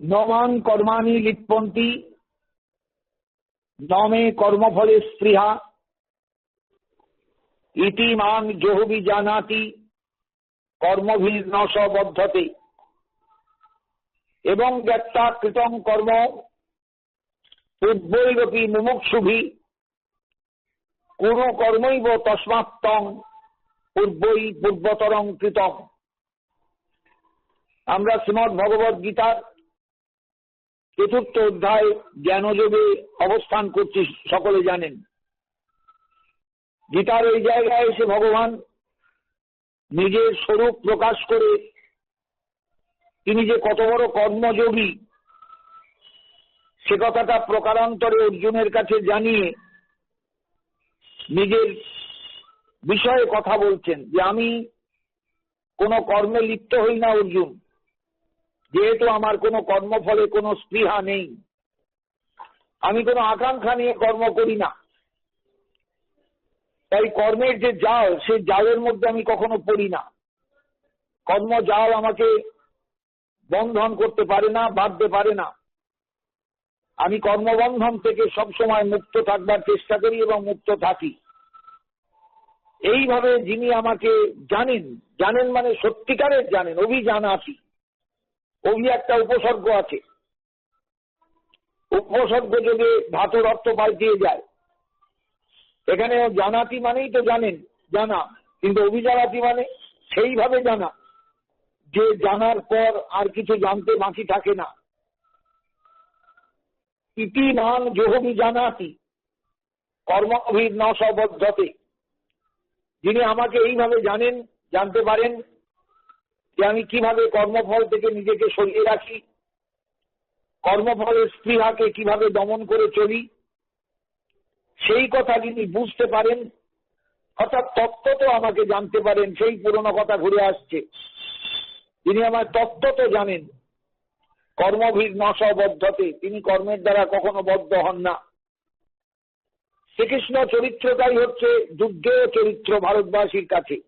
নমান কর্মাণি লিপ্পন্তি নমে কর্মফলে স্পৃহা ইতি মাং জহবি জানাতি কর্মভির নশ বদ্ধতে। এবং জ্ঞাত্বা কৃতং কর্ম পূর্বৈরপি মুমুক্ষুভি কুরু কর্মৈব তস্মাৎ তং পূর্বৈ পূর্বতরং কৃতং। আমরা শ্রীমদ্ ভগবদ গীতার চতুর্থ অধ্যায় জ্ঞানযোগে অবস্থান করছি, সকলে জানেন। গীতার এই জায়গায় এসে ভগবান নিজের স্বরূপ প্রকাশ করে তিনি যে কত বড় কর্মযোগী সে কথাটা প্রকারান্তরে অর্জুনের কাছে জানিয়ে নিজের বিষয়ে কথা বলছেন যে আমি কোনো কর্মে লিপ্ত হই না অর্জুন, যেহেতু আমার কোনো কর্মফলে কোনো স্পৃহা নেই, আমি কোনো আকাঙ্ক্ষা নিয়ে কর্ম করি না, তাই কর্মের যে জাল সেই জালের মধ্যে আমি কখনো পড়ি না। কর্ম জাল আমাকে বন্ধন করতে পারে না, বাঁধতে পারে না। আমি কর্মবন্ধন থেকে সবসময় মুক্ত থাকবার চেষ্টা করি এবং মুক্ত থাকি। এইভাবে যিনি আমাকে জানেন, জানেন মানে সত্যিকারের জানেন, অভিজানাতি। অভি একটা উপসর্গ আছে, উপসর্গ যদি ধাতুর অর্থ পাল্টিয়ে যায়। এখানে জানাতি মানেই তো জানেন, জানা, কিন্তু অভিজানাতি মানে সেইভাবে জানা যে জানার পর আর কিছু জানতে বাকি থাকে না। ইতি মান জহবি জানাতি কর্মভির নশ বদ্ধতে। যিনি আমাকে এইভাবে জানেন, জানতে পারেন যে আমি কিভাবে কর্মফল থেকে নিজেকে সরিয়ে রাখি, কর্মফলের স্পৃহাকে কিভাবে দমন করে চলি, সেই কথা যিনি বুঝতে পারেন, অর্থাৎ তত্ত্ব তো আমাকে জানতে পারেন, সেই পুরনো কথা ঘুরে আসছে। যিনি আমার তত্ত্ব তো জানেন, কর্মভির নশ বদ্ধতে, তিনি কর্মের দ্বারা কখনো বদ্ধ হন না। শ্রীকৃষ্ণ চরিত্রটাই হচ্ছে যুদ্ধেয় চরিত্র ভারতবাসীর কাছে।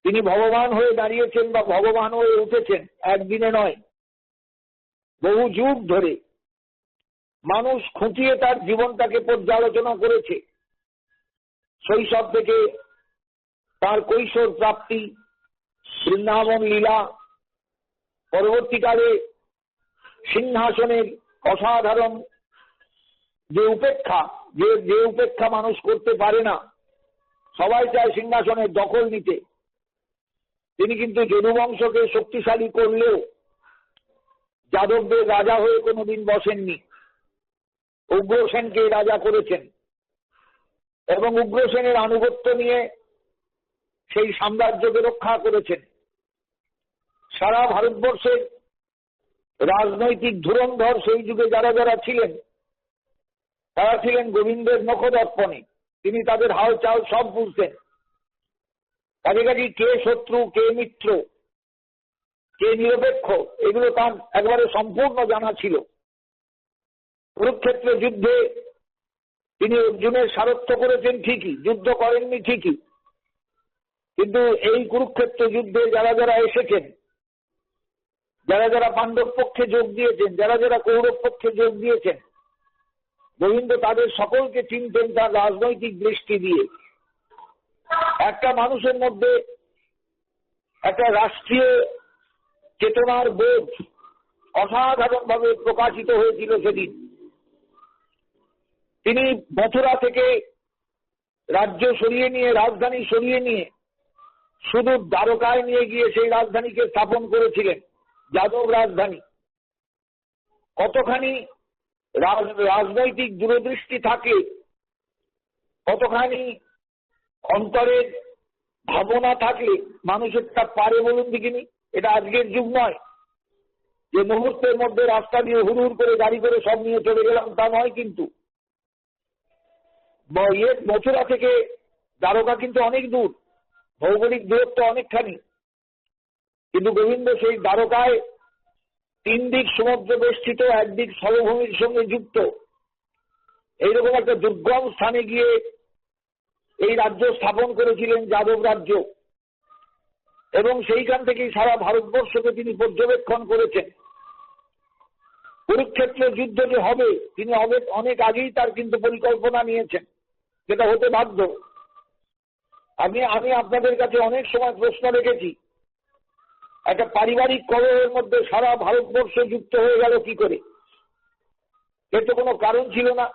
তিনি ভগবান হয়ে দাঁড়িয়েছেন বা ভগবান হয়ে উঠেছেন একদিনে নয়, বহু যুগ ধরে মানুষ খুঁটিয়ে তার জীবনটাকে পর্যালোচনা করেছে। শৈশব থেকে তার কৈশোর প্রাপ্তি, বৃন্দাবন লীলা, পরবর্তীকালে সিংহাসনের অসাধারণ যে উপেক্ষা, যে উপেক্ষা মানুষ করতে পারে না, সবাই চায় সিংহাসনের দখল নিতে। তিনি কিন্তু যদুবংশকে শক্তিশালী করলেও যাদবদের রাজা হয়ে কোনোদিন বসেননি। উগ্রসেনকে রাজা করেছেন এবং উগ্রসেনের আনুগত্য নিয়ে সেই সাম্রাজ্যকে রক্ষা করেছেন। সারা ভারতবর্ষের রাজনৈতিক ধুরন্ধর সেই যুগে যারা যারা ছিলেন, তারা ছিলেন গোবিন্দের নখদর্পণে। তিনি তাদের হাল চাল সব বুঝতেন। কাছাকাছি কে শত্রু, কে মিত্র, কে নিরপেক্ষ, এগুলো তার একবারে সম্পূর্ণ জানা ছিল। কুরুক্ষেত্র যুদ্ধে তিনি অর্জুনের সারথ্য করেছেন ঠিকই, যুদ্ধ করেননি ঠিকই, কিন্তু এই কুরুক্ষেত্র যুদ্ধে যারা যারা এসেছেন, যারা যারা পাণ্ডব পক্ষে যোগ দিয়েছেন, যারা যারা কৌরব পক্ষে যোগ দিয়েছেন, গোবিন্দ তাদের সকলকে চিনতেন তার রাজনৈতিক দৃষ্টি দিয়ে। একটা মানুষের মধ্যে একটা রাষ্ট্রীয় চেতনার বোধ অসাধারণভাবে প্রকাশিত হয়েছিল সেদিন। তিনি মথুরা থেকে রাজ্য সরিয়ে নিয়ে, রাজধানী সরিয়ে নিয়ে শুধু দ্বারকায় নিয়ে গিয়ে সেই রাজধানীকে স্থাপন করেছিলেন, যাদব রাজধানী। কতখানি রাজনৈতিক দূরদৃষ্টি থাকে, কতখানি অন্তরের ভাবনা থাকলে মানুষের তা পারে বলুন দেখিনি। এটা আজকের যুগ নয় যে মুহূর্তের মধ্যে রাস্তা দিয়ে হুড় করে গাড়ি করে সব নিয়ে চলে গেলাম, তা নয়। কিন্তু মথুরা থেকে দ্বারকা কিন্তু অনেক দূর, ভৌগোলিক দূরত্ব অনেকখানি, কিন্তু গোবিন্দ সেই দ্বারকায় 3 দিক সমুদ্র বেষ্টিত, একদিক স্থলভূমির সঙ্গে যুক্ত, এইরকম একটা দুর্গম স্থানে গিয়ে এই রাজ্য স্থাপন করেছিলেন, যাদব রাজ্য। এবং সেইখান থেকেই সারা ভারতবর্ষকে তিনি পর্যবেক্ষণ করেছেন। কুরুক্ষেত্র যুদ্ধ যে হবে তিনি অনেক আগেই তার কিন্তু পরিকল্পনা নিয়েছেন, যেটা হতে বাধ্য। আমি আপনাদের কাছে অনেক সময় প্রশ্ন রেখেছি, একটা পারিবারিক কলহের মধ্যে সারা ভারতবর্ষ যুক্ত হয়ে গেল কি করে? এর তো কোনো কারণ ছিল না।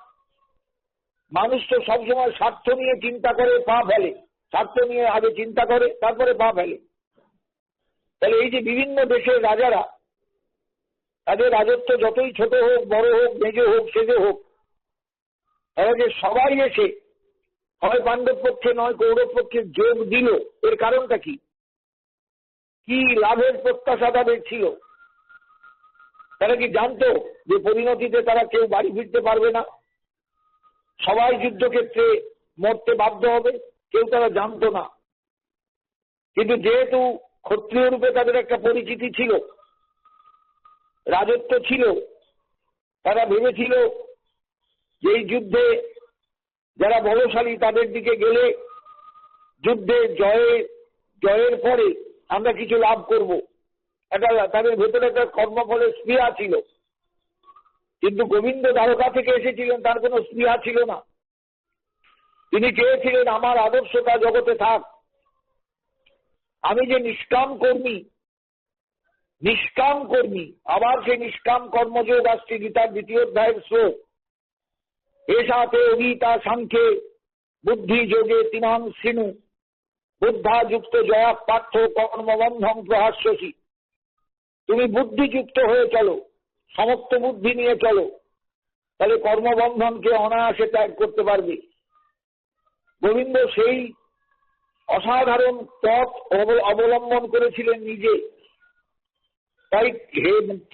মানুষ তো সবসময় স্বার্থ নিয়ে চিন্তা করে পা ফেলে, স্বার্থ নিয়ে আগে চিন্তা করে তারপরে পা ফেলে। তাহলে এই যে বিভিন্ন দেশের রাজারা, তাদের রাজত্ব যতই ছোট হোক, বড় হোক, মেজো হোক, সেজো হোক, তারা যে সবাই এসে হয় পাণ্ডব পক্ষে নয় কৌরব পক্ষে যোগ দিল, এর কারণটা কি? কি লাভের প্রত্যাশা তাদের ছিল? তারা কি জানতো যে পরিণতিতে তারা কেউ বাড়ি ফিরতে পারবে না, সবাই যুদ্ধক্ষেত্রে মরতে বাধ্য হবে? কেউ তারা জানতো না। কিন্তু যেহেতু ক্ষত্রিয় রূপে তাদের একটা পরিচিতি ছিল, রাজত্ব ছিল, তারা ভেবেছিল যে এই যুদ্ধে যারা বলশালী তাদের দিকে গেলে যুদ্ধে জয়ের পরে আমরা কিছু লাভ করব। তাদের ভেতরে একটা কর্মফলের স্পৃহা ছিল। কিন্তু গোবিন্দ দ্বারকা থেকে এসেছিলেন, তার কোনো স্পৃহা ছিল না। তিনি চেয়েছিলেন আমার আদর্শতা জগতে থাক, আমি যে নিষ্কাম কর্মী, আবার সেই নিষ্কাম কর্মযোগ আসছে গীতার 2য় অধ্যায়ের শ্লোক, এসাতে গীতা সাংখ্যে বুদ্ধি যোগে তিনাং সিনু বুদ্ধা যুক্ত জয়া পার্থ কর্মবন্ধং প্রহাস্যসি। তুমি বুদ্ধিযুক্ত হয়ে চলো, সমস্ত বুদ্ধি নিয়ে চলো, তাহলে কর্মবন্ধনকে অনায়াসে ত্যাগ করতে পারবে। গোবিন্দ সেই অসাধারণ পথ অবলম্বন করেছিলেন নিজে। তাই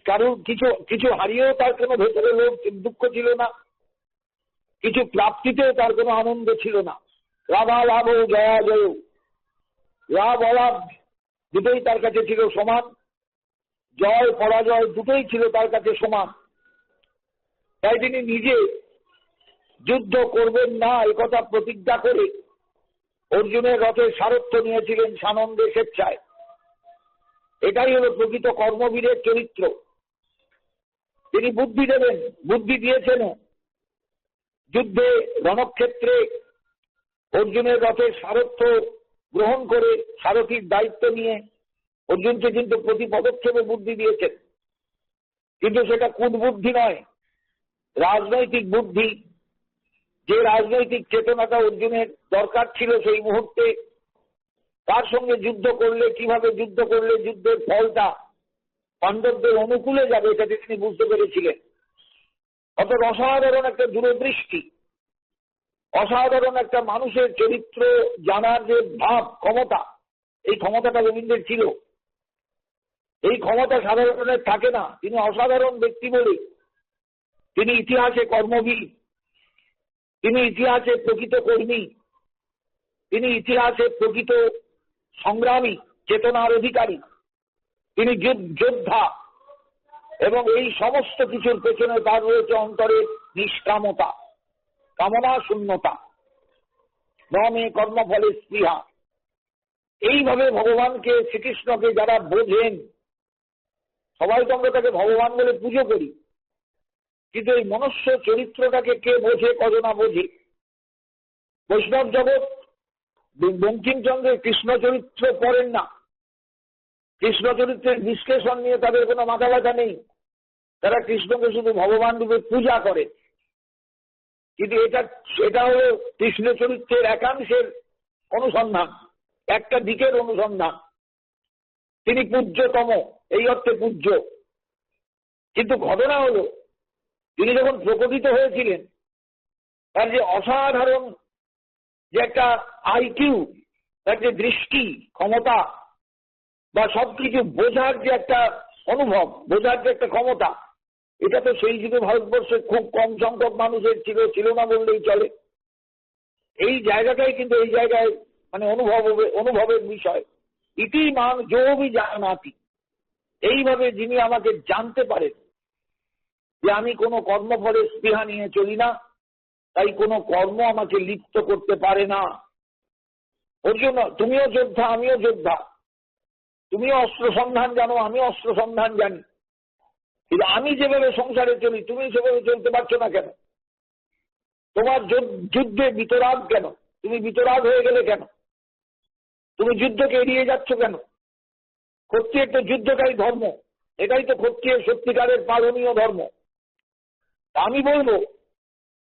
কারোর কিছু হারিয়েও তার কোনো ভেতরে লোভ দুঃখ ছিল না, কিছু প্রাপ্তিতেও তার কোনো আনন্দ ছিল না। লাভা লাভ জয়া জয়, লাভ অলাভ দুটোই তার কাছে ছিল সমান, জয় পরাজয় দুটোই ছিল তার কাছে সমান। তাই তিনি নিজে যুদ্ধ করবেন না একথা প্রতিজ্ঞা করে অর্জুনের রথের সারথ্য নিয়েছিলেন সানন্দে স্বেচ্ছায়। এটাই হলো প্রকৃত কর্মবীরের চরিত্র। তিনি বুদ্ধি দেবেন, বুদ্ধি দিয়েছেন। যুদ্ধে রণক্ষেত্রে অর্জুনের রথের সারথ্য গ্রহণ করে সারথীর দায়িত্ব নিয়ে অর্জুনকে কিন্তু প্রতি পদক্ষেপে বুদ্ধি দিয়েছেন। কিন্তু সেটা কুটবুদ্ধি নয়, রাজনৈতিক বুদ্ধি। যে রাজনৈতিক চেতনাটা অর্জুনের দরকার ছিল সেই মুহূর্তে, তার সঙ্গে যুদ্ধ করলে কিভাবে যুদ্ধ করলে যুদ্ধের ফলটা পাণ্ডবদের অনুকূলে যাবে, এটা তিনি বুঝতে পেরেছিলেন। অত অসাধারণ একটা দূরদৃষ্টি, অসাধারণ একটা মানুষের চরিত্র জানার যে ভাব, ক্ষমতা, এই ক্ষমতাটা গোবিন্দের ছিল। এই ক্ষমতা সাধারণের থাকে না। তিনি অসাধারণ ব্যক্তি বলে তিনি ইতিহাসে কর্মবীর, তিনি ইতিহাসে প্রকৃত কর্মী, তিনি ইতিহাসে প্রকৃত সংগ্রামী, চেতনার অধিকারী, তিনি যোদ্ধা। এবং এই সমস্ত কিছুর পেছনে তার রয়েছে অন্তরে নিষ্কামতা, কামনা শূন্যতা, মনে কর্মফলে স্পৃহা। এইভাবে ভগবানকে, শ্রীকৃষ্ণকে যারা বোঝেন, সবাই তো আমরা তাকে ভগবান বলে পুজো করি, কিন্তু এই মনুষ্য চরিত্রটাকে কে বোঝে, কজনা বোঝে? বৈষ্ণব জগৎ বঙ্কিমচন্দ্রের কৃষ্ণ চরিত্র পড়েন না, কৃষ্ণ চরিত্রের বিশ্লেষণ নিয়ে তাদের কোনো মাথা ব্যথা নেই। তারা কৃষ্ণকে শুধু ভগবান রূপে পূজা করে। কিন্তু এটা হলো কৃষ্ণ চরিত্রের একাংশের অনুসন্ধান, একটা দিকের অনুসন্ধান। তিনি পূজ্যতম, এই অর্থে পূজ্য। কিন্তু ঘটনা হলো তিনি যখন প্রকটিত হয়েছিলেন, তার যে অসাধারণ যে একটা আইকিউ, তার যে দৃষ্টি ক্ষমতা বা সবকিছু বোঝার যে একটা অনুভব, বোঝার যে একটা ক্ষমতা, এটা তো সেই যুগে ভারতবর্ষে খুব কম সংখ্যক মানুষের ছিল না বললেই চলে। এই জায়গাটাই কিন্তু এই জায়গায় মানে অনুভবের বিষয়। ইতি মান যোবি জানাতি, এইভাবে যিনি আমাকে জানতে পারেন যে আমি কোনো কর্মফলের স্পৃহা নিয়ে চলি না, তাই কোনো কর্ম আমাকে লিপ্ত করতে পারে না। ওর জন্য তুমিও যোদ্ধা, আমিও যোদ্ধা, তুমিও অস্ত্র সন্ধান জানো, আমিও অস্ত্র সন্ধান জানি। কিন্তু আমি যেভাবে সংসারে চলি তুমি সেভাবে চলতে পারছো না কেন? তোমার যুদ্ধে বিতরাগ কেন? তুমি বিতরাগ হয়ে গেলে কেন? তুমি যুদ্ধকে এড়িয়ে যাচ্ছ কেন? ক্ষত্রিয়ের তো যুদ্ধটাই ধর্ম, এটাই তো ক্ষত্রিয়ের সত্যিকারের পালনীয় ধর্ম। আমি বলবো,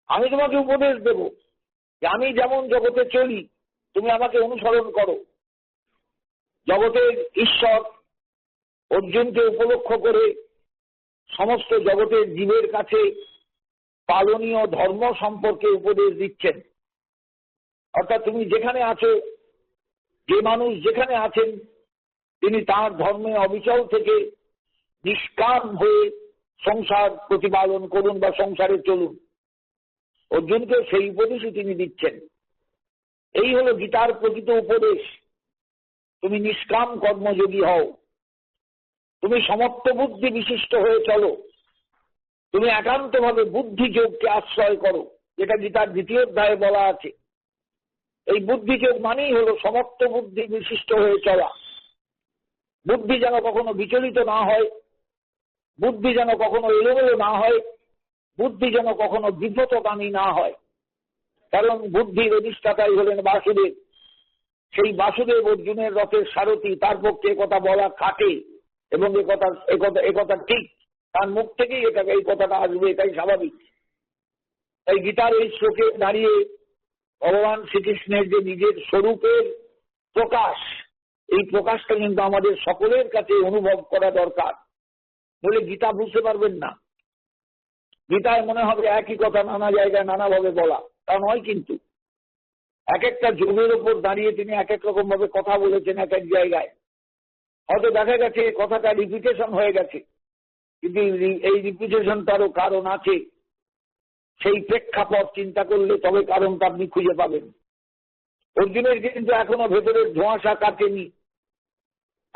আমি তোমাকে উপদেশ দেব যে আমি যেমন জগতে চলি তুমি আমাকে অনুসরণ করো। জগতের ঈশ্বর অর্জুনকে উপলক্ষ করে সমস্ত জগতের জীবের কাছে পালনীয় ধর্ম সম্পর্কে উপদেশ দিচ্ছেন। অর্থাৎ তুমি যেখানে আছো, যে মানুষ যেখানে আছেন তিনি তার ধর্মে অবিচল থেকে নিষ্কাম হয়ে সংসার প্রতিপালন করুন বা সংসারে চলুন। অর্জুনকে সেই উপদেশই তিনি দিচ্ছেন। এই হলো গীতার প্রকৃত উপদেশ। তুমি নিষ্কাম কর্মযোগী হও, তুমি সমত্ব বুদ্ধি বিশিষ্ট হয়ে চলো, তুমি একান্তভাবে বুদ্ধিযোগকে আশ্রয় করো, যেটা গীতার 2য় অধ্যায়ে বলা আছে। এই বুদ্ধিযোগ মানেই হলো সমত্ব বুদ্ধি বিশিষ্ট হয়ে চলা। বুদ্ধি যেন কখনো বিচলিত না হয়, বুদ্ধি যেন কখনো এলোমেলো না হয়, বুদ্ধি যেন কখনো বিব্রতগামী না হয়। কারণ বুদ্ধির অধিষ্ঠাতাই হলেন বাসুদেব। সেই বাসুদেব অর্জুনের রথের সারথি, তার পক্ষে কথা বলা খাটে এবং একথা ঠিক, তার মুখ থেকেই এই কথাটা আসবে, এটাই স্বাভাবিক। তাই গীতার এই শ্লোকে দাঁড়িয়ে ভগবান শ্রীকৃষ্ণের যে নিজের স্বরূপের প্রকাশ, এই প্রকাশটা কিন্তু আমাদের সকলের কাছে অনুভব করা দরকার। বলে গীতা বুঝতে পারবেন না, গীতায় মনে হবে একই কথা নানা জায়গায় নানাভাবে বলা, তা নয়। কিন্তু এক একটা যোগের উপর দাঁড়িয়ে তিনি এক এক রকম ভাবে কথা বলেছেন এক এক জায়গায়। হয়তো দেখা গেছে কথাটা রিপিটেশন হয়ে গেছে, কিন্তু এই রিপিটেশনটারও কারণ আছে। সেই প্রেক্ষাপট চিন্তা করলে তবে কারণটা আপনি খুঁজে পাবেন। অর্জুনের কিন্তু এখনো ভেতরের ধোঁয়াশা কাটেনি,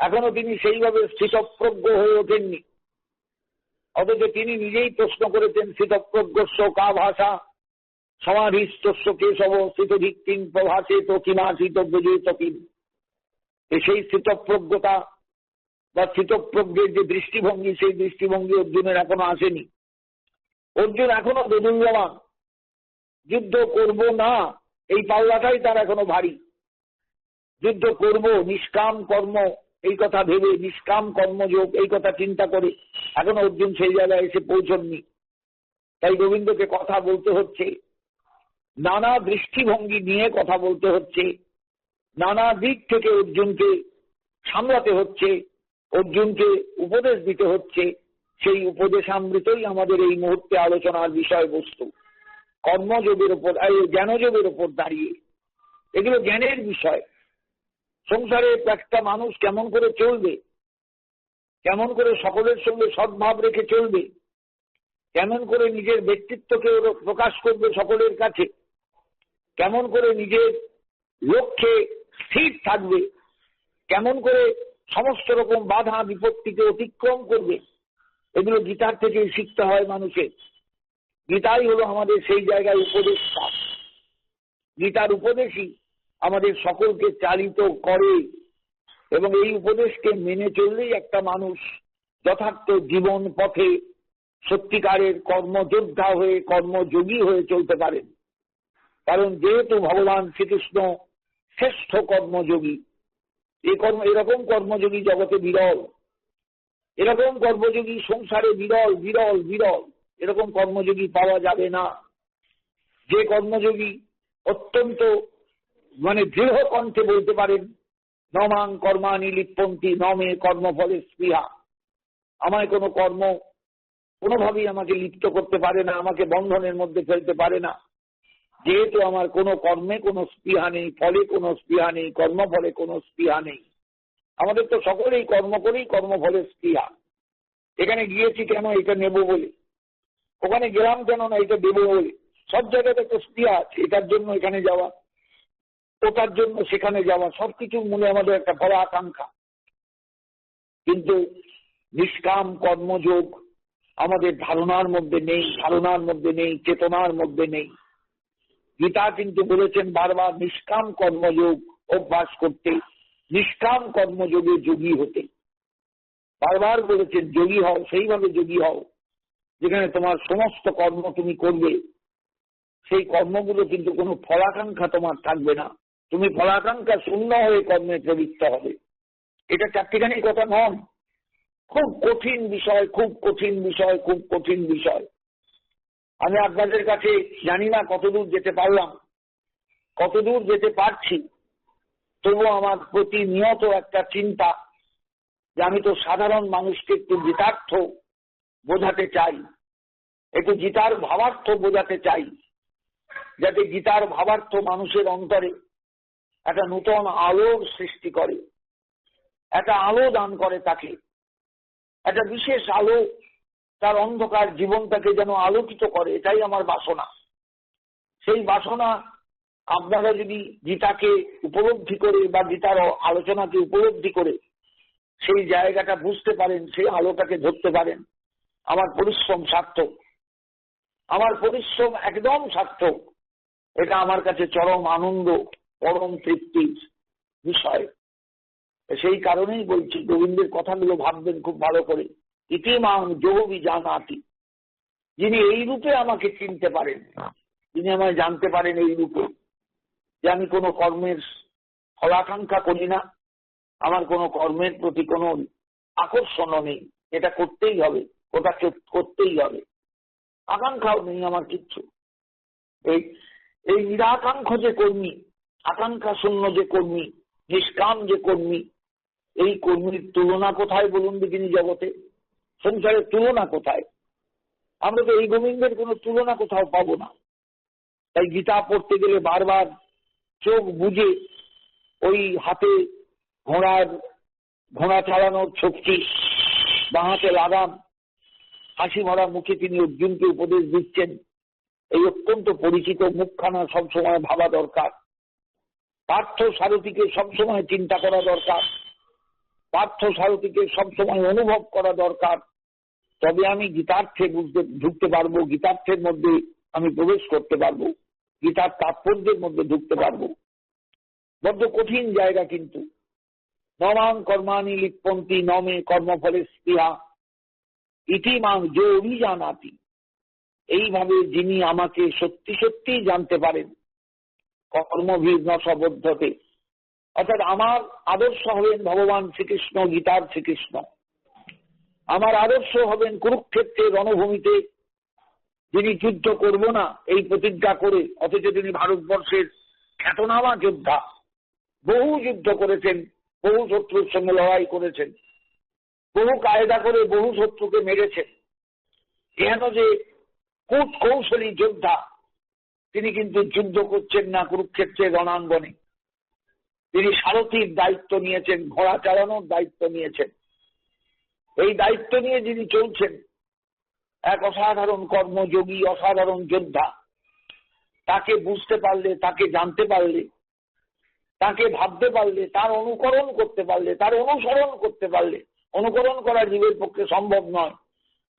এখনো তিনি সেইভাবে স্থিতপ্রজ্ঞ হয়ে ওঠেননি। অথচ তিনি নিজেই প্রশ্ন করেছেন, স্থিতপ্রজ্ঞস্য কা ভাষা সমাধিস্থস্য কেশব স্থিতধিক্কিং প্রভাসে তো কিমাসিত বুঝেত কিম। সেই স্থিতপ্রজ্ঞতা বা স্থিতপ্রজ্ঞের যে দৃষ্টিভঙ্গি, সেই দৃষ্টিভঙ্গি অর্জুনের এখনো আসেনি। অর্জুন এখনো দোদুল্যমান, যুদ্ধ করব না এই পাল্লাটাই তার এখনো ভারী। যুদ্ধ করব নিষ্কাম কর্ম এই কথা ভেবে, নিষ্কাম কর্মযোগ এই কথা চিন্তা করে এখনো অর্জুন সেই জায়গায় এসে পৌঁছননি। তাই গোবিন্দকে কথা বলতে হচ্ছে, নানা দৃষ্টিভঙ্গি নিয়ে কথা বলতে হচ্ছে, নানা দিক থেকে অর্জুনকে সামলাতে হচ্ছে, অর্জুনকে উপদেশ দিতে হচ্ছে। সেই উপদেশামৃতই আমাদের এই মুহূর্তে আলোচনার বিষয়বস্তু। কর্মযোগের উপর, জ্ঞানযোগের উপর দাঁড়িয়ে, এগুলো জ্ঞানের বিষয়। সংসারে একটা মানুষ কেমন করে চলবে, কেমন করে সকলের সঙ্গে সদ্ভাব রেখে চলবে, কেমন করে নিজের ব্যক্তিত্বকে প্রকাশ করবে সকলের কাছে, কেমন করে নিজের লক্ষ্যে স্থির থাকবে, কেমন করে সমস্ত রকম বাধা বিপত্তিকে অতিক্রম করবে, এগুলো গীতার থেকে শিখতে হয় মানুষের। গীতাই হলো আমাদের সেই জায়গায় উপদেশটা। গীতার উপদেশই আমাদের সকলকে চালিত করে এবং এই উপদেশকে মেনে চললেই একটা মানুষ যথার্থ জীবন পথে সত্যিকারের কর্মযোদ্ধা হয়ে কর্মযোগী হয়ে চলতে পারেন। কারণ যেহেতু ভগবান শ্রীকৃষ্ণ শ্রেষ্ঠ কর্মযোগী, এরকম কর্মযোগী জগতে বিরল, এরকম কর্মযোগী সংসারে বিরল বিরল বিরল। এরকম কর্মযোগী পাওয়া যাবে না, যে কর্মযোগী অত্যন্ত দৃঢ় কণ্ঠে বলতে পারেন, নমাং কর্মাণি লিপ্পন্তি নমে কর্মফলে স্পৃহা। আমায় কোনো কর্ম কোনোভাবেই আমাকে লিপ্ত করতে পারে না, আমাকে বন্ধনের মধ্যে ফেলতে পারে না। যেহেতু আমার কোনো কর্মে কোনো স্পৃহা নেই, ফলে কোনো স্পৃহা নেই, কর্মফলে কোনো স্পৃহা নেই। আমাদের তো সকলেই কর্ম করেই কর্মফলে স্পৃহা। এখানে গিয়েছি কেন, এটা নেব বলে, ওখানে গেলাম কেন না এটা দেবো বলে। সব জায়গাতে তো স্পৃহা আছে, এটার জন্য এখানে যাওয়া, ওটার জন্য সেখানে যাওয়া, সবকিছুর মূলে আমাদের একটা বড় আকাঙ্ক্ষা। কিন্তু নিষ্কাম কর্মযোগ আমাদের ধারণার মধ্যে নেই, ধারণার মধ্যে নেই, চেতনার মধ্যে নেই। গীতা কিন্তু বলেছেন বারবার নিষ্কাম কর্মযোগ অভ্যাস করতে, নিষ্কাম কর্মযোগে যোগী হতে। বারবার বলেছেন যোগী হও, সেইভাবে যোগী হও যেখানে তোমার সমস্ত কর্ম তুমি করবে সেই কর্মগুলো কিন্তু কোনো ফলাকাঙ্ক্ষা তোমার থাকবে না, তুমি ফলাকাঙ্ক্ষা শূন্য হয়ে কর্মে প্রবৃত্ত হবে। এটা চারটিখানি কথা নন, খুব কঠিন বিষয়, খুব কঠিন বিষয়, খুব কঠিন বিষয়। আমি আপনাদের কাছে জানি না কতদূর যেতে পারলাম, কতদূর যেতে পারছি, তবুও আমার প্রতিনিয়ত একটা চিন্তা যে আমি তো সাধারণ মানুষকে একটু গীতার্থ বোঝাতে চাই, একটু গীতার ভাবার্থ বোঝাতে চাই, যাতে গীতার ভাবার্থ মানুষের অন্তরে একটা নূতন আলোর সৃষ্টি করে, একটা আলো দান করে, তাকে একটা বিশেষ আলো তার অন্ধকার জীবনটাকে যেন আলোকিত করে। এটাই আমার বাসনা। সেই বাসনা আপনারা যদি গীতাকে উপলব্ধি করে বা গীতার আলোচনাকে উপলব্ধি করে সেই জায়গাটা বুঝতে পারেন, সেই আলোটাকে ধরতে পারেন, আমার পরিশ্রম সার্থক, আমার পরিশ্রম একদম সার্থক। এটা আমার কাছে চরম আনন্দ, পরম তৃপ্তির বিষয়। সেই কারণেই বলছি, গোবিন্দের কথাগুলো ভাববেন খুব ভালো করে। ইতিমাং যোগী জানাতি, যিনি এই রূপে আমাকে চিনতে পারেন, যিনি আমায় জানতে পারেন এই রূপে যে আমি কোনো কর্মের ফলাকাঙ্ক্ষা করি না, আমার কোনো কর্মের প্রতি কোনো আকর্ষণও নেই, এটা করতেই হবে, ওটা করতেই হবে, আকাঙ্ক্ষাও নেই আমার কিচ্ছু। এই নিরাকাঙ্ক্ষ যে কর্মী, আকাঙ্ক্ষা শূন্য যে কর্মী, নিষ্কাম যে কর্মী, এই কর্মীর তুলনা কোথায় বলুন দেখিনি জগতে? সংসারের তুলনা কোথায়? আমরা তো এই গোবিন্দের কোনো তুলনা কোথাও পাবো না। তাই গীতা পড়তে গেলে বারবার চোখ বুঝে ওই হাতে ঘোড়া চালানোর শক্তি, বাঁ হাতে লাগাম, হাসি ভরা মুখে তিনি অর্জুনকে উপদেশ দিচ্ছেন, এই অত্যন্ত পরিচিত মুখখানা সবসময় ভাবা দরকার। পার্থ সারথীকে সবসময় চিন্তা করা দরকার, পার্থ সারথীকে সবসময় অনুভব করা দরকার। তবে আমি গীতার্থে ঢুকতে পারবো, গীতার্থের মধ্যে আমি প্রবেশ করতে পারবো, গীতার তাৎপর্যের মধ্যে ঢুকতে পারবো। বড্ড কঠিন জায়গা কিন্তু। নমাং কর্মাণি লিপ্পন্তি নমে কর্মফলে স্পৃহা ইতিমাং যো অভিজানাতি, এইভাবে যিনি আমাকে সত্যি সত্যি জানতে পারেন, কর্মভিন্ন সবদ্ধতে, অর্থাৎ আমার আদর্শ হবেন ভগবান শ্রীকৃষ্ণ, গীতার শ্রীকৃষ্ণ। আমার আদর্শ হবেন কুরুক্ষেত্রের রণভূমিতে যিনি যুদ্ধ করব না এই প্রতিজ্ঞা করে, অথচ তিনি ভারতবর্ষের খ্যাতনামা যোদ্ধা, বহু যুদ্ধ করেছেন, বহু শত্রুর সঙ্গে লড়াই করেছেন, বহু কায়দা করে বহু শত্রুকে মেরেছেন। এহেন যে কূট কৌশলী যোদ্ধা, তিনি কিন্তু যুদ্ধ করছেন না কুরুক্ষেত্রের রণাঙ্গনে। তিনি সারথীর দায়িত্ব নিয়েছেন, ঘোড়া চালানোর দায়িত্ব নিয়েছেন। এই দায়িত্ব নিয়ে যিনি চলছেন, এক অসাধারণ কর্মযোগী, অসাধারণ যোদ্ধা। তাকে বুঝতে পারলে, তাকে জানতে পারলে, তাকে ভাবতে পারলে, তার অনুকরণ করতে পারলে, তার অনুসরণ করতে পারলে, অনুকরণ করা জীবের পক্ষে সম্ভব নয়,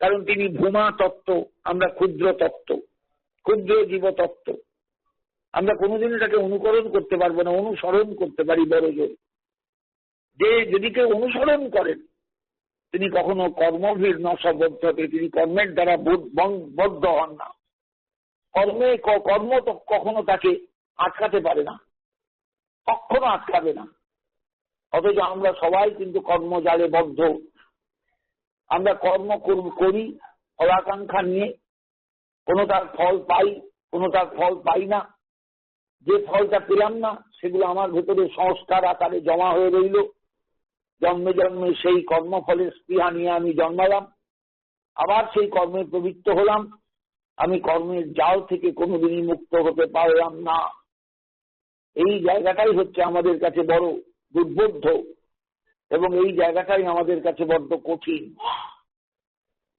কারণ তিনি ভূমা তত্ত্ব, আমরা ক্ষুদ্র তত্ত্ব, ক্ষুদ্র জীব তত্ত্ব। আমরা কোনোদিন এটাকে অনুকরণ করতে পারবো না, অনুসরণ করতে পারি বড় জোর। যে যদি কেউ অনুসরণ করেন, তিনি কখনো কর্মভীর নবদ্ধতে, তিনি কর্মের দ্বারা বদ্ধ হন না। কর্ম তো কখনো তাকে আটকাতে পারে না, কখনো আটকাবে না। অথচ আমরা সবাই কিন্তু কর্মজালে বদ্ধ। আমরা কর্ম করি ফলাকাঙ্ক্ষা নিয়ে, কোনো তার ফল পাই, কোনো তার ফল পাই না। যে ফলটা পেলাম না সেগুলো আমার ভেতরে সংস্কার আকারে জমা হয়ে রইল। জন্মে জন্মে সেই কর্মফলের স্পৃহা নিয়ে আমি জন্মালাম, আবার সেই কর্মে প্রবৃত্ত হলাম। আমি কর্মের জাল থেকে কোনোদিনই মুক্ত হতে পারলাম না। এই জায়গাটাই হচ্ছে আমাদের কাছে বড় দুর্বোধ্য, এবং এই জায়গাটাই আমাদের কাছে বড্ড কঠিন।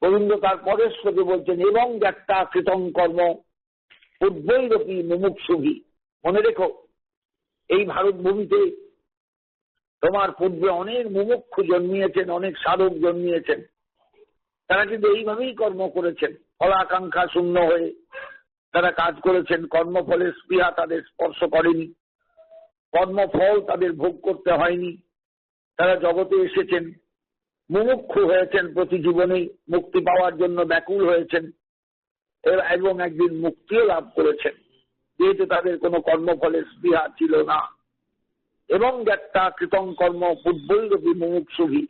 গোবিন্দ তার পরের শ্লোকে বলছেন, এবং যাত্রা কৃতং কর্ম উদ্বৈরপি মুমুক্ষুভি। মনে রেখো, এই ভারত ভূমিতে তোমার পূর্বে অনেক মুমুক্ষু জন্মিয়েছেন, অনেক সাধক জন্মিয়েছেন। তারা কিন্তু এইভাবেই কর্ম করেছেন, ফলাকাঙ্ক্ষা শূন্য হয়ে তারা কাজ করেছেন। কর্মফলের স্পৃহা তাদের স্পর্শ করেনি, কর্মফল তাদের ভোগ করতে হয়নি। তারা জগতে এসেছেন মুমুক্ষু হয়েছেন, প্রতি জীবনেই মুক্তি পাওয়ার জন্য ব্যাকুল হয়েছেন এবং একদিন মুক্তিও লাভ করেছেন, যেহেতু তাদের কোনো কর্মফলের স্পৃহা ছিল না। এবং একটা কৃতং কর্ম পূর্বৈরপি মুমুক্ষুভি,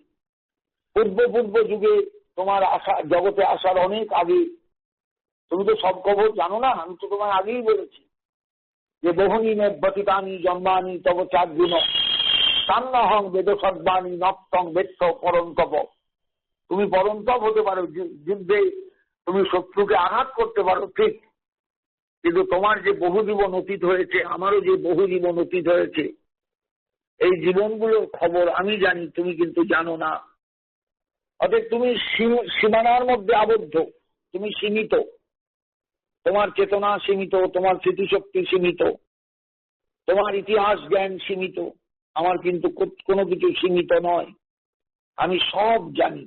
পূর্ব যুগে তোমার আসা, জগতে আসার অনেক আগে, তুমি তো সব খবর জানো না, আমি তো তোমায় আগেই বলেছি যে বহুনি ব্যতীতানি জন্মানি তব চার্জুন তান্নহং বেদ সদ্বানি নপ্তং বেত্ত পরন্তপ। তুমি পরন্তপ হতে পারো, যুদ্ধে তুমি শত্রুকে আঘাত করতে পারো, ঠিক, কিন্তু তোমার যে বহু জীবন অতীত হয়েছে, আমারও যে বহু জীবন অতীত হয়েছে, এই জীবনগুলোর খবর আমি জানি, তুমি কিন্তু জানো না। অতএব তুমি সীমানার মধ্যে আবদ্ধ, তুমি সীমিত, তোমার চেতনা সীমিত, তোমার স্মৃতিশক্তি সীমিত, তোমার ইতিহাস জ্ঞান সীমিত। আমার কিন্তু কোনো কিছু সীমিত নয়। আমি সব জানি,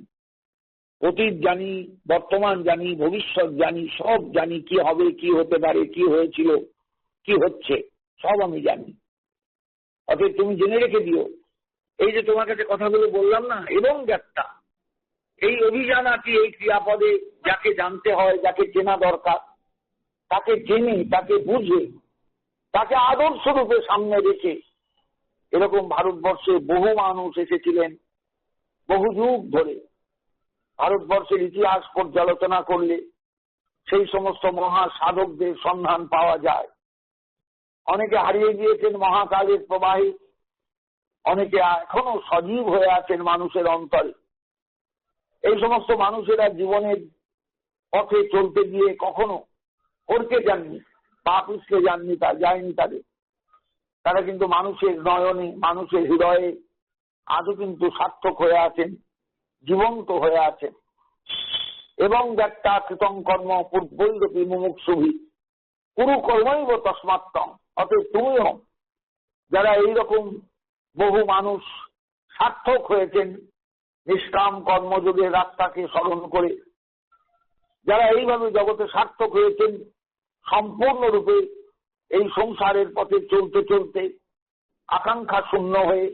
অতীত জানি, বর্তমান জানি, ভবিষ্যৎ জানি, সব জানি, কি হবে, কি হতে পারে, কি হয়েছিল, কি হচ্ছে, সব আমি জানি। অতএব তুমি জেনে রেখে দিও, এই যে তোমার কাছে কথাগুলো বললাম না, এবং একটা এই অভিযান আছে, এই ক্রিয়াপদে যাকে জানতে হয়, যাকে চেনা দরকার, তাকে জেনে, তাকে বুঝে, তাকে আদর্শ রূপে সামনে রেখে, এরকম ভারতবর্ষে বহু মানুষ এসেছিলেন বহু যুগ ধরে। ভারতবর্ষের ইতিহাস পর্যালোচনা করলে সেই সমস্ত মহা সাধকদের সন্ধান পাওয়া যায়। অনেকে হারিয়ে গিয়েছেন মহাকালের প্রবাহে, অনেকে এখনো সজীব হয়ে আছেন মানুষের অন্তরে। এই সমস্ত মানুষেরা জীবনের পথে চলতে গিয়ে কখনো করতে যাননি, পা পিছলে যায়নি তাদের। তারা কিন্তু মানুষের নয়নে, মানুষের হৃদয়ে আজও কিন্তু সার্থক হয়ে আছেন, জীবন্ত হয়ে আছেন। এবং একটা কৃতং কর্ম পূর্বৈরপি মুমুক্ষুভি কুরু কর্মৈব তস্মাত্তং। অতএব তুমিও, যারা এইরকম বহু মানুষ সার্থক হয়েছেন নিষ্কাম কর্মযোগের রাস্তাকে স্মরণ করে, যারা এইভাবে জগতে সার্থক হয়েছেন সম্পূর্ণরূপে এই সংসারের পথে চলতে চলতে আকাঙ্ক্ষা শূন্য হয়ে,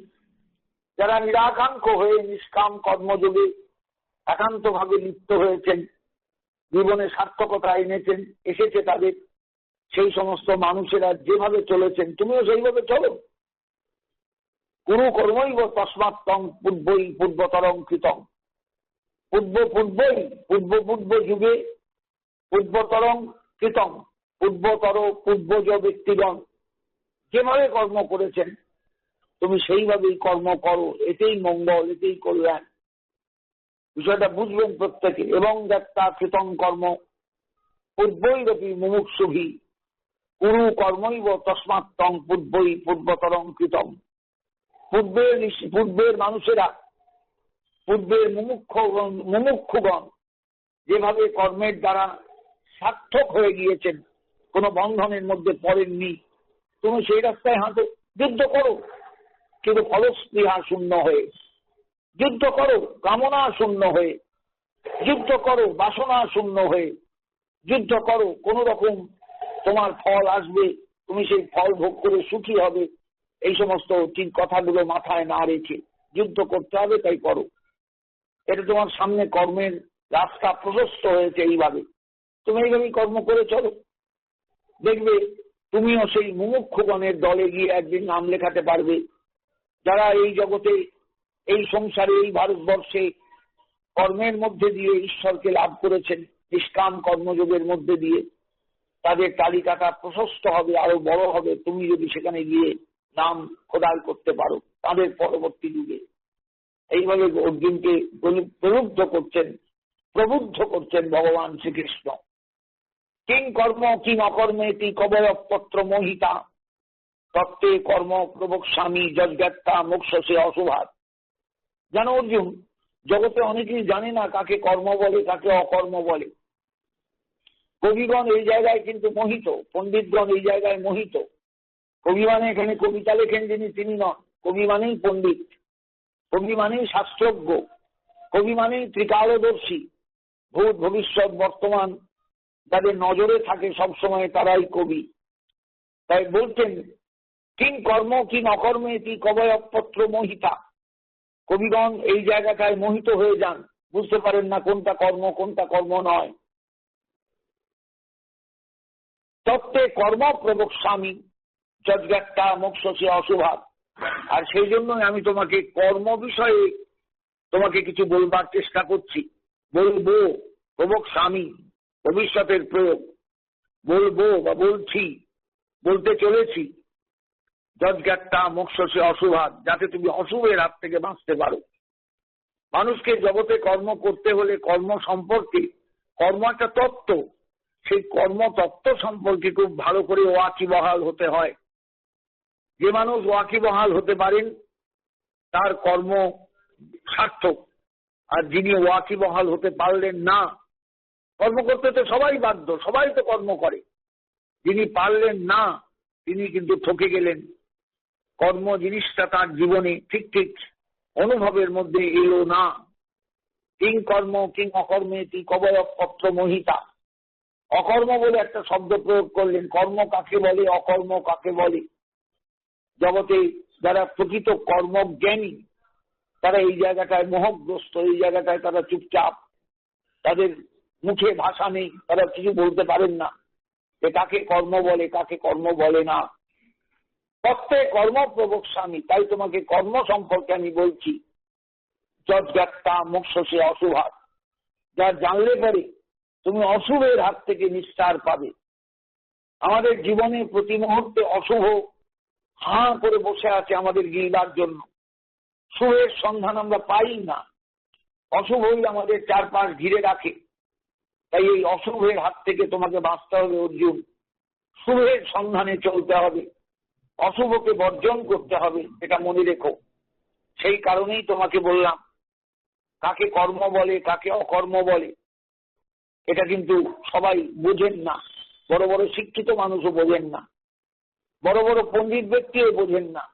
যারা নিরাকাঙ্ক্ষ হয়ে নিষ্কাম কর্মযোগে একান্তভাবে লিপ্ত হয়েছেন, জীবনে সার্থকতা এনেছেন, এসেছে তাদের, সেই সমস্ত মানুষেরা যেভাবে চলেছেন তুমিও সেইভাবে চলো। কুরু কর্মৈব তস্মাত্তং পূর্বতরং কৃতং। পূর্ব যুগে পূর্বতরং কৃতং, পূর্বজ ব্যক্তিগণ যেভাবে কর্ম করেছেন তুমি সেইভাবেই কর্ম করো, এতেই মঙ্গল, এতেই কল্যাণ। বিষয়টা বুঝবেন প্রত্যেকে। এবং যাত্রা কৃতং কর্ম পূর্বৈরপি মুমুক্ষুভি কুরু কর্মৈব তস্মাত্তং পূর্বতরং কৃতং। পূর্বের মানুষেরা, পূর্বের মুমুক্ষুগণ যেভাবে কর্মের দ্বারা সার্থক হয়ে গিয়েছেন, কোন বন্ধনের মধ্যে পড়েননি, তুমি সেই রাস্তায় হাঁটো, যুদ্ধ করো, কিন্তু ফলস্পৃহা শূন্য হয়ে যুদ্ধ করো, কামনা শূন্য হয়ে যুদ্ধ করো, বাসনা শূন্য হয়ে যুদ্ধ করো। কোন রকম তোমার ফল আসবে, তুমি সেই ফল ভোগ করে সুখী হবে, এই সমস্ত ঠিক কথাগুলো মাথায় না রেখে যুদ্ধ করতে হবে, তাই করো। এটা তোমার সামনে কর্মের রাস্তা প্রশস্ত হয়েছে এইভাবে, তুমি এইভাবেই কর্ম করে চলো। দেখবে তুমিও সেই মুমুক্ষুগণের দলে গিয়ে একদিন নাম লেখাতে পারবে, যারা এই জগতে, এই সংসারে, এই ভারতবর্ষে কর্মের মধ্যে দিয়ে ঈশ্বরকে লাভ করেছেন, নিষ্কাম কর্মযোগের মধ্যে দিয়ে। তাদের তালিকাটা প্রশস্ত হবে, আরো বড় হবে, তুমি যদি সেখানে গিয়ে নাম খোদাই করতে পারো তাদের পরবর্তী যুগে। এইভাবে অর্জুনকে প্রবুদ্ধ করছেন ভগবান শ্রীকৃষ্ণ। কিং কর্ম কিং অকর্মে তি কবয়পত্র মোহিতা তত্ত্বে কর্ম প্রবক্ষ্যামি যজ্ঞাত্মা মোক্ষ সে অশুভাত। জানো অর্জুন, জগতে অনেকেই জানে না কাকে কর্ম বলে, কাকে অকর্ম বলে। কবিগণ এই জায়গায় কিন্তু মোহিত, পণ্ডিতগণ এই জায়গায় মোহিত। কবি মানে এখানে কবিতা লেখেন যিনি, তিনি নন। কবি মানেই পণ্ডিত, কবি মানেই শাস্ত্রজ্ঞ, কবি মানেই ত্রিকালদর্শী, ভূত ভবিষ্যৎ বর্তমান যাদের নজরে থাকে সবসময় তারাই কবি। তাই বলছেন কিং কর্ম কিং অকর্মে তি কবয়পত্র মোহিতা। কবিগণ এই জায়গাটায় মোহিত হয়ে যান, বুঝতে পারেন না কোনটা কর্ম কোনটা কর্ম নয়। তত্ত্বে কর্ম প্রবক্ষ্যামি যজ্ঞাত্তা মোক্ষসে অশুভাৎ। আর সেই জন্যই আমি তোমাকে কর্ম বিষয়ে তোমাকে কিছু বলবার চেষ্টা করছি, বলবো। প্রবক্ষ্যামি ভবিষ্যতের প্রয়োগ, বলবো বা বলছি, বলতে চলেছি। যজ্ঞাত্তা মোক্ষসে অশুভাৎ, যাতে তুমি অশুভের হাত থেকে বাঁচতে পারো। মানুষকে জগতে কর্ম করতে হলে কর্ম সম্পর্কে, কর্ম একটা তত্ত্ব, সেই কর্ম তত্ত্ব সম্পর্কে খুব ভালো করে ওয়াকিবহাল হতে হয়। যে মানুষ ওয়াকিবহাল হতে পারেন তার কর্ম সার্থক। আর যিনি ওয়াকিবহাল হতে পারলেন না, কর্ম করতে তো সবাই বাধ্য, সবাই তো কর্ম করে, যিনি পারলেন না তিনি কিন্তু ঠকে গেলেন। কর্ম জিনিসটা তার জীবনে ঠিক ঠিক অনুভবের মধ্যে এলো না। কিং কর্ম কিং অকর্মে তি কবয় পত্র মোহিতা। অকর্ম বলে একটা শব্দ প্রয়োগ করলেন। কর্ম কাকে বলে, অকর্ম কাকে বলে? জগতে যারা প্রকৃত কর্মজ্ঞানী তারা এই জায়গাটায় মোহগ্রস্ত, এই জায়গাটায় তারা চুপচাপ, তাদের মুখে ভাষা নেই, তারা কিছু বলতে পারেন না যে কাকে কর্ম বলে কাকে কর্ম বলে না। তত্ত্বে কর্ম প্রবক্ষ্যামি, তাই তোমাকে কর্ম সম্পর্কে আমি বলছি। যজ্ঞাত্তা মোক্ষসে অশুভাৎ, যা জানলে পরে তুমি অশুভের হাত থেকে নিস্তার পাবে। আমাদের জীবনে প্রতি মুহূর্তে অশুভ হাঁ করে বসে আছে আমাদের গিলবার জন্য। শুভের সন্ধান আমরা পাই না, অশুভই আমাদের চারপাশ ঘিরে রাখে। তাই এই অশুভের হাত থেকে তোমাকে বাঁচতে হবে অর্জুন। শুভের সন্ধানে চলতে হবে, অশুভকে বর্জন করতে হবে, এটা মনে রেখো। সেই কারণেই তোমাকে বললাম কাকে কর্ম বলে কাকে অকর্ম বলে এটা কিন্তু সবাই বোঝেন না। বড় বড় শিক্ষিত মানুষও বোঝেন না, বড় বড় পণ্ডিত ব্যক্তিও বোঝেন না।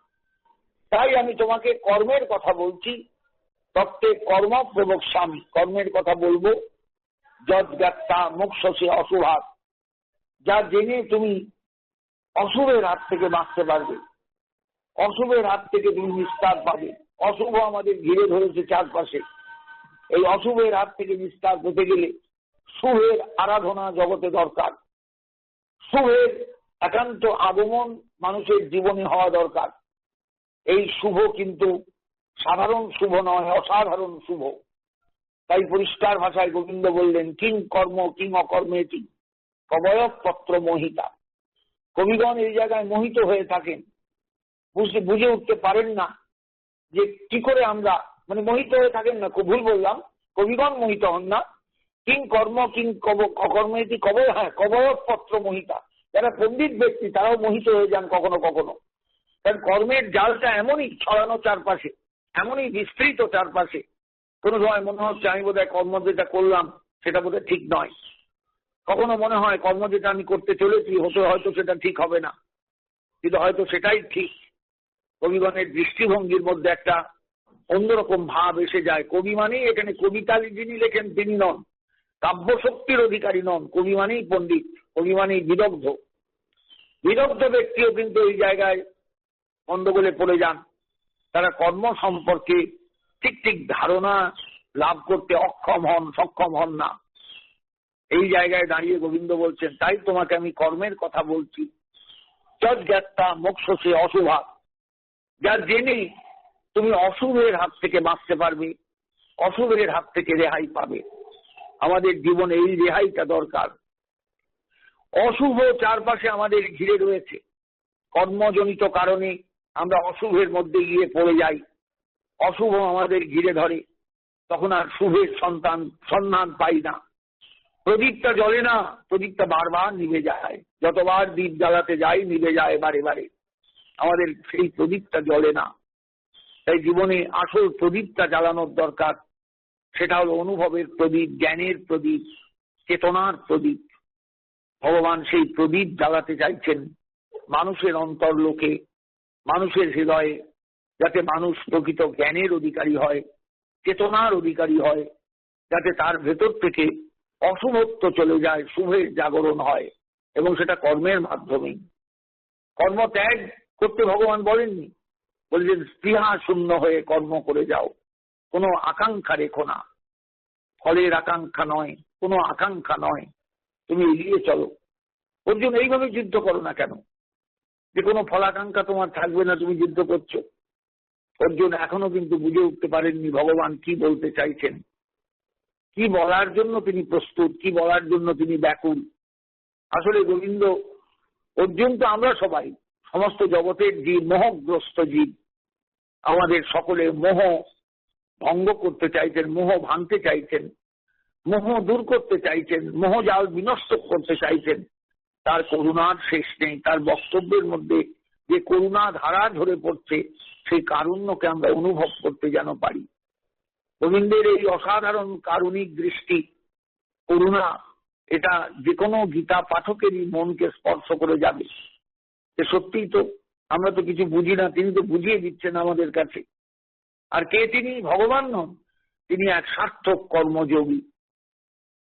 তাই আমি তোমাকে কর্মের কথা বলছি। তত্ত্বে কর্ম প্রবক্ষ্যামি, কর্মের কথা বলবো। যজ্ঞাত্তা মোক্ষসে অশুভাৎ, যা জেনে তুমি অশুভের হাত থেকে বাঁচতে পারবে, অশুভের হাত থেকে তুমি নিস্তার পাবে। অশুভ আমাদের ঘিরে ধরেছে চারপাশে। এই অশুভের হাত থেকে নিস্তার পেতে গেলে শুভের আরাধনা জগতে দরকার। শুভের একান্ত আগমন মানুষের জীবনে হওয়া দরকার। এই শুভ কিন্তু সাধারণ শুভ নয়, অসাধারণ শুভ। তাই পরিষ্কার ভাষায় গোবিন্দ বললেন কিং কর্ম কিং অকর্মেতি কবয় পত্র মোহিতা। কবিগণ এই জায়গায় মোহিত হয়ে থাকেন, বুঝে উঠতে পারেন না যে কি করে আমরা, মানে মোহিত হয়ে থাকেন না, খুব ভুল বললাম, কবিগণ মোহিত হন না। কিং কর্ম কিং অকর্মেতি কবয়, হ্যাঁ কবয় পত্র মোহিতা। যারা পণ্ডিত ব্যক্তি তারাও মোহিত হয়ে যান কখনো কখনো। কারণ কর্মের জালটা এমনই ছড়ানো চারপাশে, এমনই বিস্তৃত চারপাশে, কোনো সময় মনে হচ্ছে আমি বোধহয় কর্ম যেটা করলাম সেটা বোধহয় ঠিক নয়। কখনো মনে হয় কর্ম যেটা আমি করতে চলেছি হয়তো সেটা ঠিক হবে না, কিন্তু হয়তো সেটাই ঠিক। কবিগণের দৃষ্টিভঙ্গির মধ্যে একটা অন্যরকম ভাব এসে যায়। কবি মানেই এখানে কবিতা যিনি লেখেন তিনি নন, কাব্য শক্তির অধিকারী নন। কবি মানেই পণ্ডিত, কবি মানেই বিদগ্ধ। বিদগ্ধ ব্যক্তিও কিন্তু এই জায়গায় গন্ডগোলে পড়ে যান। তারা কর্ম সম্পর্কে ঠিক ঠিক ধারণা লাভ করতে অক্ষম হন, সক্ষম হন না। এই জায়গায় দাঁড়িয়ে গোবিন্দ বলছেন তাই তোমাকে আমি কর্মের কথা বলছি। যজ্ঞাত্তা মোক্ষসে অশুভাৎ, যা জেনে তুমি অশুভের হাত থেকে বাঁচতে পারবে, অশুভের হাত থেকে রেহাই পাবে। আমাদের জীবনে এই রেহাইটা দরকার। অশুভ চারপাশে আমাদের ঘিরে রয়েছে, কর্মজনিত কারণে আমরা অশুভের মধ্যে গিয়ে পড়ে যাই। অশুভ আমাদের ঘিরে ধরে, তখন আর শুভের সন্ধান পাই না। প্রদীপটা জ্বলে না, প্রদীপটা বারবার নিভে যায়। যতবার দীপ জ্বালাতে যাই নিভে যায় বারে বারে, আমাদের সেই প্রদীপটা জ্বলে না। তাই জীবনে আসল প্রদীপটা জ্বালানোর দরকার। সেটা হলো অনুভবের প্রদীপ, জ্ঞানের প্রদীপ, চেতনার প্রদীপ। ভগবান সেই প্রদীপ জ্বালাতে চাইছেন মানুষের অন্তর্লোকে, মানুষের হৃদয়ে, যাতে মানুষ প্রকৃত জ্ঞানের অধিকারী হয়, চেতনার অধিকারী হয়, যাতে তার ভেতর থেকে অশুভত্ব চলে যায়, শুভের জাগরণ হয়, এবং সেটা কর্মের মাধ্যমেই। কর্ম ত্যাগ করতে ভগবান বলেননি, বলছেন স্পৃহা শূন্য হয়ে কর্ম করে যাও। কোনো আকাঙ্ক্ষা রেখো না, ফলের আকাঙ্ক্ষা নয়, কোনো আকাঙ্ক্ষা নয়, তুমি এগিয়ে চলো। অর্জুন এইভাবে যুদ্ধ করো না কেন, যে কোনো ফলাকাঙ্ক্ষা তোমার থাকবে না, তুমি যুদ্ধ করছো। অর্জুন এখনো কিন্তু বুঝে উঠতে পারেননি ভগবান কি বলতে চাইছেন, কি বলার জন্য তিনি প্রস্তুত, কি বলার জন্য তিনি ব্যাকুল। আসলে গোবিন্দ, অর্জুন তো আমরা সবাই, সমস্ত জগতের জীব, মোহগ্রস্ত জীব। আমাদের সকলে মোহ ভঙ্গ করতে চাইছেন, মোহ ভাঙতে চাইছেন, মোহ দূর করতে চাইছেন, মোহজাল বিনষ্ট করতে চাইছেন। তার করুণার শেষ নেই। তার বক্তব্যের মধ্যে যে করুণা ধারা ঝরে পড়ছে, সেই কারুণ্যকে আমরা অনুভব করতে যেন পারি। গোবিন্দের এই অসাধারণ কারুণিক দৃষ্টি, করুণা, এটা যে কোনো গীতা পাঠকেরই মনকে স্পর্শ করে যাবে। সত্যিই তো, আমরা তো কিছু বুঝি না, তিনি তো বুঝিয়ে দিচ্ছেন আমাদের কাছে। আর কে তিনি? ভগবান নন, তিনি এক সার্থক কর্মযোগী,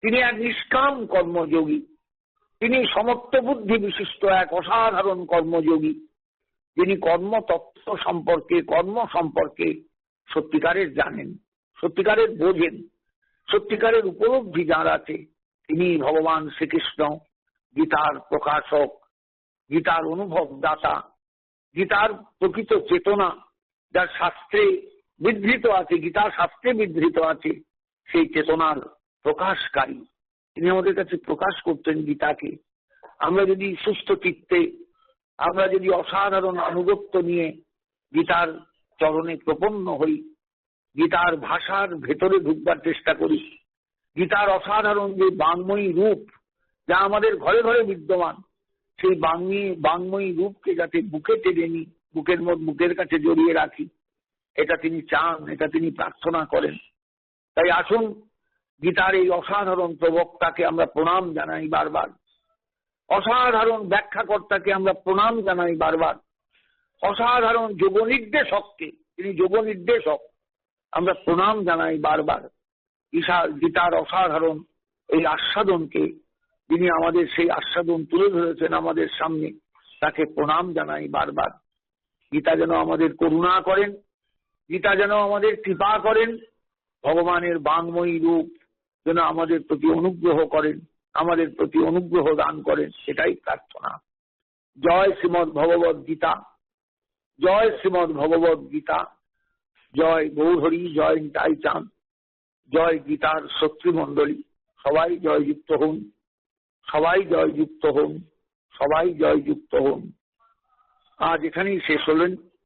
তিনি এক নিষ্কাম কর্মযোগী, তিনি সমত্ব বুদ্ধি বিশিষ্ট এক অসাধারণ কর্মযোগী, যিনি কর্মতত্ত্ব সম্পর্কে, কর্ম সম্পর্কে সত্যিকারের জানেন, সত্যিকারের বোঝেন, সত্যিকারের উপলব্ধি যার আছে, তিনি ভগবান শ্রীকৃষ্ণ, গীতার প্রকাশক, গীতার অনুভব দাতা, গীতার প্রকৃত চেতনা যার শাস্ত্রে বিধৃত আছে, গীতার শাস্ত্রে বিধৃত আছে, সেই চেতনার প্রকাশকারী। তিনি আমাদের কাছে প্রকাশ করতেন গীতাকে। আমরা যদি সুস্থ চিত্তে, আমরা যদি অসাধারণ আনুগত্য নিয়ে গীতার চরণে প্রপন্ন হই, গীতার ভাষার ভেতরে ঢুকবার চেষ্টা করি, গীতার অসাধারণ যে বাংময়ী রূপ যা আমাদের ঘরে ঘরে বিদ্যমান, সেই বাংময়ী রূপকে যাতে বুকে টেনে নিই, বুকের কাছে জড়িয়ে রাখি, এটা তিনি চান, এটা তিনি প্রার্থনা করেন। তাই আসুন, গীতার এই অসাধারণ প্রবক্তাকে আমরা প্রণাম জানাই বারবার, অসাধারণ ব্যাখ্যাকর্তাকে আমরা প্রণাম জানাই বারবার, অসাধারণ যোগ নির্দেশককে, তিনি যোগ নির্দেশক, আমরা প্রণাম জানাই বারবার। গীতার অসাধারণ এই আস্বাদনকে, যিনি আমাদের সেই আস্বাদন তুলে ধরেছেন আমাদের সামনে, তাকে প্রণাম জানাই বারবার। গীতা যেন আমাদের করুণা করেন, গীতা যেন আমাদের কৃপা করেন, ভগবানের বাংময়ী রূপ যেন আমাদের প্রতি অনুগ্রহ করেন, আমাদের প্রতি অনুগ্রহ দান করেন, সেটাই প্রার্থনা। জয় শ্রীমদ ভগবদ গীতা, জয় শ্রীমদ ভগবদ গীতা, জয় গৌরহরি, জয় নিতাই চাঁদ, জয় গীতার শত্রুমণ্ডলী। সবাই জয়যুক্ত হন, সবাই জয়যুক্ত হন, সবাই জয়যুক্ত হন। আজ এখানেই শেষ হলেন।